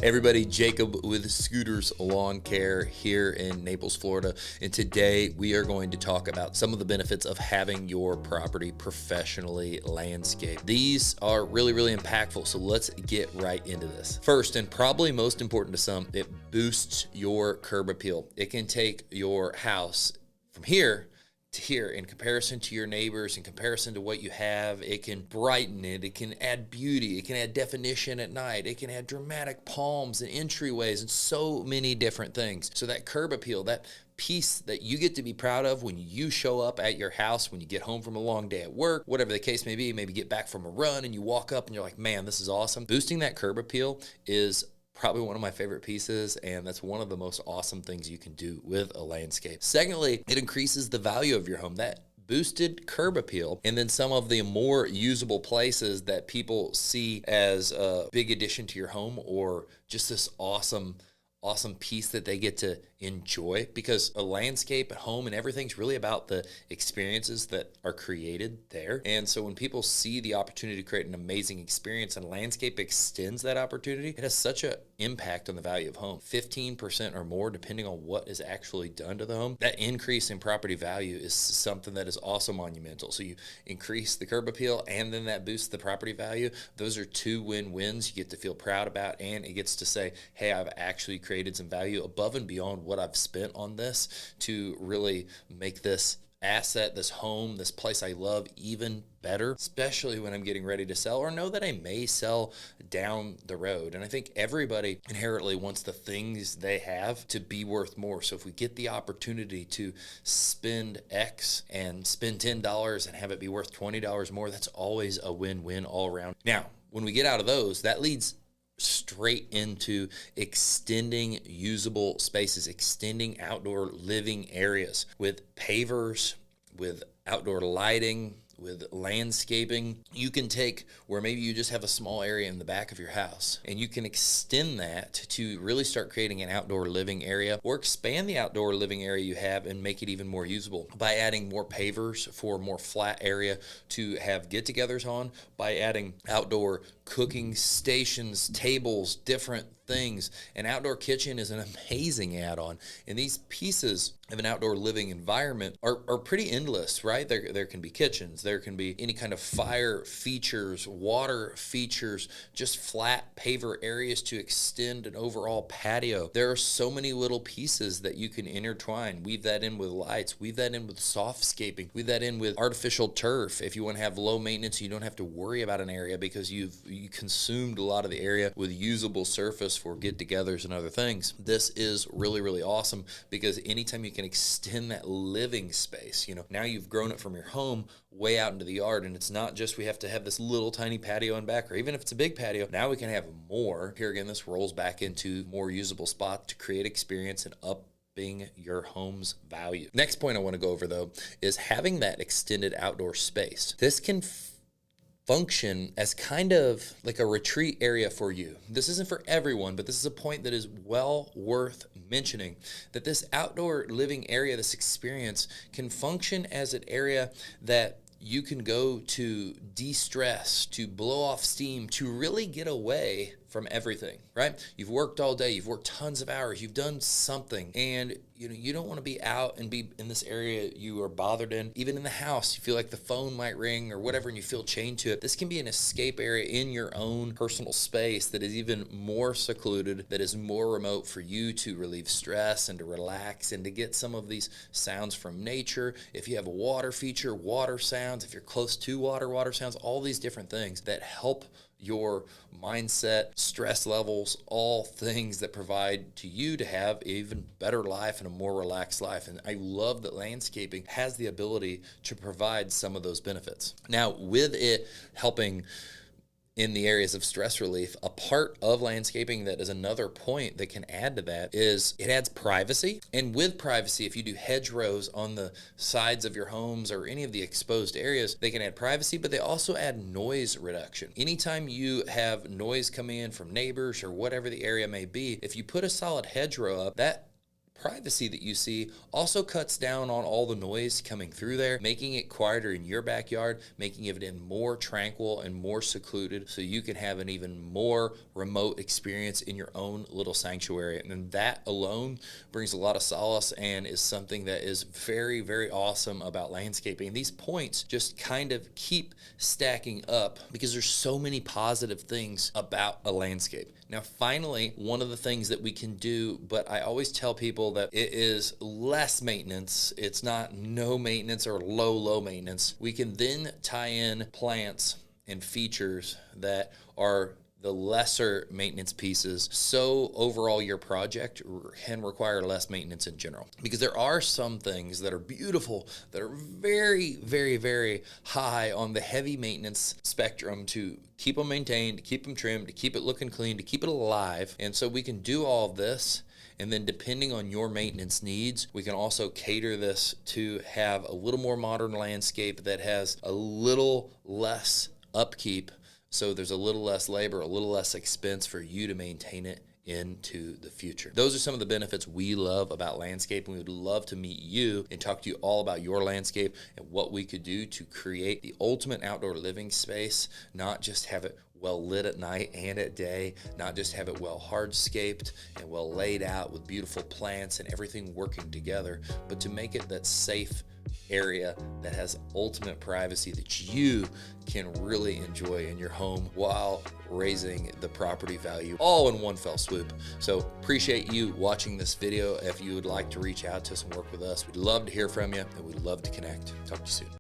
Everybody, Jacob with Scooters Lawn Care here in Naples, Florida. And today we are going to talk about some of the benefits of having your property professionally landscaped. These are really impactful, so let's get right into this. First, and probably most important to some, it boosts your curb appeal. It can take your house from here to here in comparison to your neighbors, in comparison to what you have. It can brighten it, it can add beauty, it can add definition at night, it can add dramatic palms and entryways and so many different things. So that curb appeal, that piece that you get to be proud of when you show up at your house, when you get home from a long day at work, whatever the case may be, maybe get back from a run and you walk up and you're like, man, this is awesome. Boosting that curb appeal is probably one of my favorite pieces, and that's one of the most awesome things you can do with a landscape. Secondly, it increases the value of your home. That boosted curb appeal, and then some of the more usable places that people see as a big addition to your home, or just this awesome piece that they get to enjoy, because a landscape at home and everything's really about the experiences that are created there. And so when people see the opportunity to create an amazing experience and a landscape extends that opportunity, it has such an impact on the value of home. 15% or more, depending on what is actually done to the home. That increase in property value is something that is also monumental. So you increase the curb appeal and then that boosts the property value. Those are two win-wins you get to feel proud about, and it gets to say, hey, I've actually created some value above and beyond what I've spent on this to really make this asset, this home, this place I love even better, especially when I'm getting ready to sell or know that I may sell down the road. And I think everybody inherently wants the things they have to be worth more. So if we get the opportunity to spend X and spend $10 and have it be worth $20 more, that's always a win-win all around. Now, when we get out of those, that leads straight into extending usable spaces, extending outdoor living areas with pavers, with outdoor lighting, with landscaping. You can take where maybe you just have a small area in the back of your house and you can extend that to really start creating an outdoor living area, or expand the outdoor living area you have and make it even more usable by adding more pavers for a more flat area to have get-togethers on, by adding outdoor cooking stations, tables, different things. An outdoor kitchen is an amazing add-on, and these pieces of an outdoor living environment are pretty endless, right? There can be kitchens, there can be any kind of fire features, water features, just flat paver areas to extend an overall patio. There are so many little pieces that you can intertwine, weave that in with lights, weave that in with softscaping, weave that in with artificial turf. If you want to have low maintenance, you don't have to worry about an area because you consumed a lot of the area with usable surface for get-togethers and other things. This is really awesome, because anytime you can extend that living space, now you've grown it from your home way out into the yard, and it's not just we have to have this little tiny patio in back, or even if it's a big patio, now we can have more. Here again, this rolls back into more usable spots to create experience and upping your home's value. Next point I want to go over, though, is having that extended outdoor space. This can function as kind of like a retreat area for you. This isn't for everyone, but this is a point that is well worth mentioning, that this outdoor living area, this experience, can function as an area that you can go to de-stress, to blow off steam, to really get away from everything, right? You've worked all day, you've worked tons of hours, you've done something, and you don't want to be out and be in this area you are bothered in. Even in the house, you feel like the phone might ring or whatever, and you feel chained to it. This can be an escape area in your own personal space that is even more secluded, that is more remote for you to relieve stress and to relax and to get some of these sounds from nature. If you have a water feature, water sounds. If you're close to water sounds, all these different things that help your mindset, stress levels, all things that provide to you to have an even better life and a more relaxed life. And I love that landscaping has the ability to provide some of those benefits. Now, with it helping in the areas of stress relief, a part of landscaping that is another point that can add to that is it adds privacy. And with privacy, if you do hedgerows on the sides of your homes or any of the exposed areas, they can add privacy, but they also add noise reduction. Anytime you have noise coming in from neighbors or whatever the area may be, if you put a solid hedgerow up, that privacy that you see also cuts down on all the noise coming through there, making it quieter in your backyard, making it more tranquil and more secluded so you can have an even more remote experience in your own little sanctuary. And that alone brings a lot of solace and is something that is very, very awesome about landscaping. These points just kind of keep stacking up because there's so many positive things about a landscape. Now, finally, one of the things that we can do, but I always tell people that it is less maintenance. It's not no maintenance or low maintenance. We can then tie in plants and features that are the lesser maintenance pieces, so overall your project can require less maintenance in general. Because there are some things that are beautiful, that are very, very, very high on the heavy maintenance spectrum to keep them maintained, to keep them trimmed, to keep it looking clean, to keep it alive. And so we can do all of this. And then depending on your maintenance needs, we can also cater this to have a little more modern landscape that has a little less upkeep. So there's a little less labor, a little less expense for you to maintain it into the future. Those are some of the benefits we love about landscape, and we would love to meet you and talk to you all about your landscape and what we could do to create the ultimate outdoor living space, not just have it well lit at night and at day, not just have it well hardscaped and well laid out with beautiful plants and everything working together, but to make it that safe area that has ultimate privacy that you can really enjoy in your home while raising the property value all in one fell swoop. So appreciate you watching this video. If you would like to reach out to us and work with us, we'd love to hear from you and we'd love to connect. Talk to you soon.